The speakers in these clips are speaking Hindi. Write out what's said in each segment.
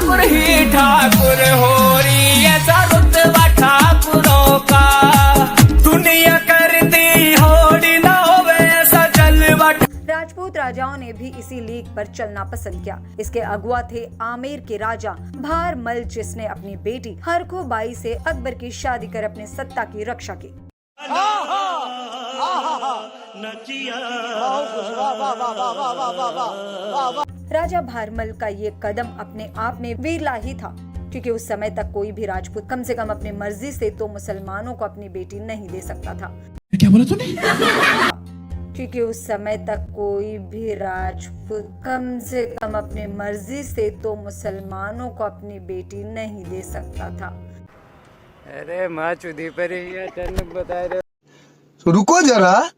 ठाकुर ही ठाकुर हो रही ऐसा रुतबा ठाकुरों का, दुनिया करती होड़ी ना होवे ऐसा जलवा। राजपूत राजाओं ने भी इसी लीग पर चलना पसंद किया। इसके अगुआ थे आमेर के राजा भारमल, जिसने अपनी बेटी हरखू बाई से अकबर की शादी कर अपने सत्ता की रक्षा की। राजा भारमल का ये कदम अपने आप में वीरला ही था, क्योंकि उस समय तक कोई भी राजपूत कम से कम अपनी मर्जी से तो मुसलमानों को अपनी बेटी नहीं दे सकता था। क्या बोला तूने? क्योंकि उस समय तक कोई भी राजपूत कम से कम अपनी मर्जी से तो मुसलमानों को अपनी बेटी नहीं दे सकता था। अरे माँ चुदी पर ही अचानक बता रहे। तो रुको जरा,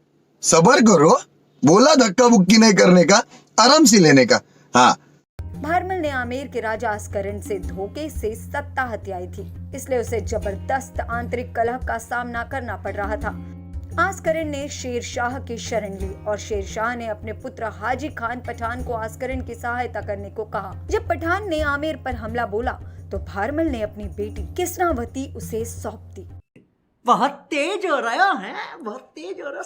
सबर करो, बोला धक्का बुक्की नहीं करने का, आराम से लेने का। हाँ, भारमल ने आमेर के राजा अस्करन से धोखे से सत्ता हथियाई थी, इसलिए उसे जबरदस्त आंतरिक कलह का सामना करना पड़ रहा था। अस्करन ने शेर शाह की शरण ली और शेर शाह ने अपने पुत्र हाजी खान पठान को अस्करन की सहायता करने को कहा। जब पठान ने आमेर पर हमला बोला तो भारमल ने अपनी बेटी किस्नावती उसे सौंप दी। बहुत तेज हो रहा है, बहुत तेज हो रहा।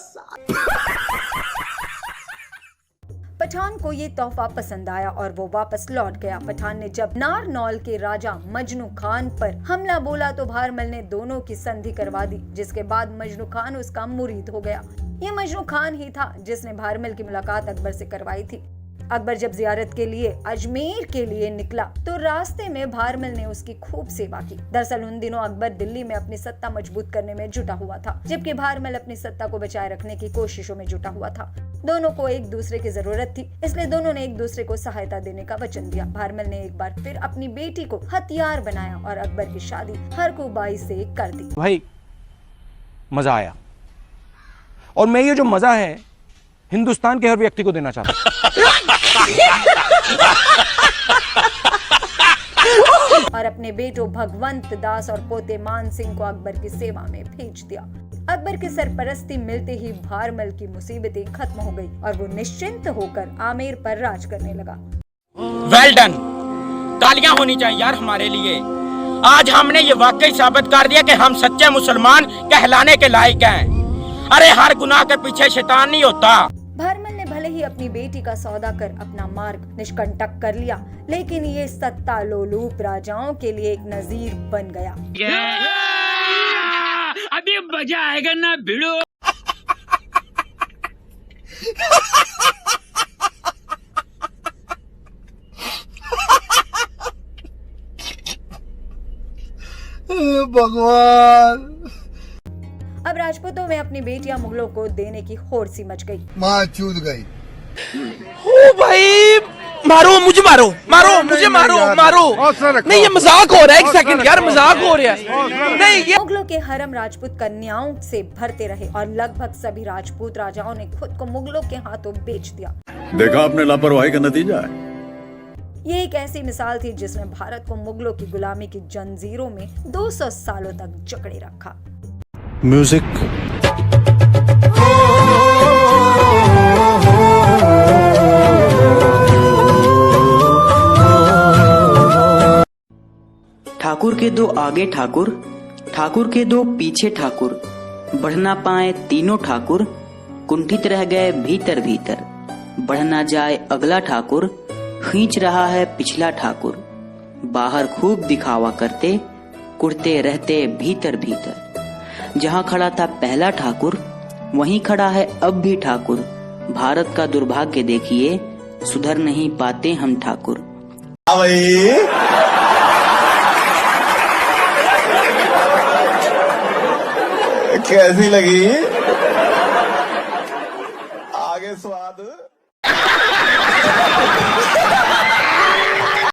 पठान को ये तोहफा पसंद आया और वो वापस लौट गया। पठान ने जब नारनौल के राजा मजनू खान पर हमला बोला तो भारमल ने दोनों की संधि करवा दी, जिसके बाद मजनू खान उसका मुरीद हो गया। ये मजनू खान ही था जिसने भारमल की मुलाकात अकबर से करवाई थी। अकबर जब जियारत के लिए अजमेर के लिए निकला तो रास्ते में भारमल ने उसकी खूब सेवा की। दरअसल उन दिनों अकबर दिल्ली में अपनी सत्ता मजबूत करने में जुटा हुआ था, जबकि भारमल अपनी सत्ता को बचाए रखने की कोशिशों में जुटा हुआ था। दोनों को एक दूसरे की जरूरत थी, इसलिए दोनों ने एक दूसरे को सहायता देने का वचन दिया। भारमल ने एक बार फिर अपनी बेटी को हथियार बनाया और अकबर की शादी हरखू बाई से कर दी। भाई मजा आया, और मैं ये जो मजा है हिंदुस्तान के हर व्यक्ति को देना चाहता हूं। और अपने बेटों भगवंत दास और पोते मान सिंह को अकबर की सेवा में भेज दिया। अकबर की सरपरस्ती मिलते ही भारमल की मुसीबतें खत्म हो गई और वो निश्चिंत होकर आमेर पर राज करने लगा। वेल डन, तालियां होनी चाहिए यार हमारे लिए। आज हमने ये वाकई साबित कर दिया कि हम सच्चे मुसलमान कहलाने के लायक हैं। अरे हर गुनाह के पीछे शैतान नहीं होता। भारमल ने भले ही अपनी बेटी का सौदा कर अपना मार्ग निष्कंटक कर लिया, लेकिन ये सत्ता लोलूप राजाओं के लिए एक नजीर बन गया। अभी मजा आएगा ना भिड़ो। भगवान। अब राजपूतों में अपनी बेटियां मुगलों को देने की होड़ सी मच गई। माँ चूत गई। ओ भाई मारो मुझे, मारो मारो मुझे, मारो मारो। नहीं ये मजाक हो रहा है, एक सेकंड यार, मजाक हो रहा है। नहीं ये मुगलों के हरम राजपूत कन्याओं से भरते रहे और लगभग सभी राजपूत राजाओं ने खुद को मुगलों के हाथों बेच दिया। देखा आपने लापरवाही का नतीजा है। ये एक ऐसी मिसाल थी जिसने भारत को मुगलों की गुलामी की जंजीरों में 200 सालों तक जकड़े रखा। म्यूजिक। ठाकुर के दो आगे ठाकुर, ठाकुर के दो पीछे ठाकुर, बढ़ ना पाए तीनों ठाकुर, कुंठित रह गए भीतर भीतर, बढ़ ना जाए अगला ठाकुर, खींच रहा है पिछला ठाकुर, बाहर खूब दिखावा करते, कुड़ते रहते भीतर भीतर। जहाँ खड़ा था पहला ठाकुर वहीं खड़ा है अब भी ठाकुर, भारत का दुर्भाग्य देखिए, सुधर नहीं पाते हम ठाकुर। कैसी लगी आगे स्वाद?